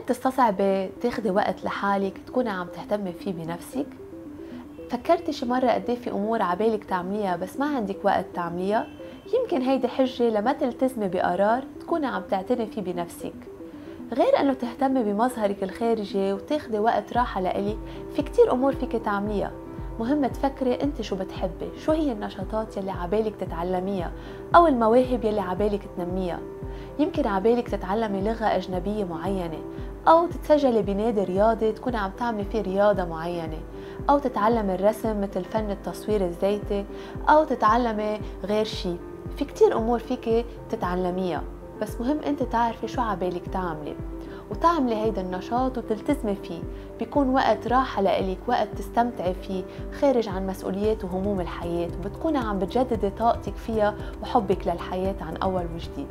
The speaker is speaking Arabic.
بتستصعبي تاخدي وقت لحالك تكوني عم تهتمي فيه بنفسك؟ فكرتي شي مرة قد ايه في امور عبالك تعمليها بس ما عندك وقت تعمليها؟ يمكن هيدي حجة لما تلتزمي بقرار تكوني عم تعتني فيه بنفسك. غير انه تهتمي بمظهرك الخارجي وتاخدي وقت راحة لإلك، في كتير امور فيك تعمليها. مهم تفكري انت شو بتحبي، شو هي النشاطات يلي عبالك تتعلميها او المواهب يلي عبالك تنميها. يمكن عبالك تتعلمي لغة أجنبية معينة، أو تتسجلي بنادي رياضي تكوني عم تعملي فيه رياضة معينة، أو تتعلمي الرسم مثل فن التصوير الزيتي، أو تتعلمي غير شي. في كتير أمور فيك تتعلميها، بس مهم أنت تعرفي شو عبالك تعملي وتعملي هيدا النشاط وتلتزمي فيه. بيكون وقت راحة لإلك، وقت تستمتعي فيه خارج عن مسؤوليات وهموم الحياة، وبتكوني عم بتجددي طاقتك فيها وحبك للحياة عن أول وجديد.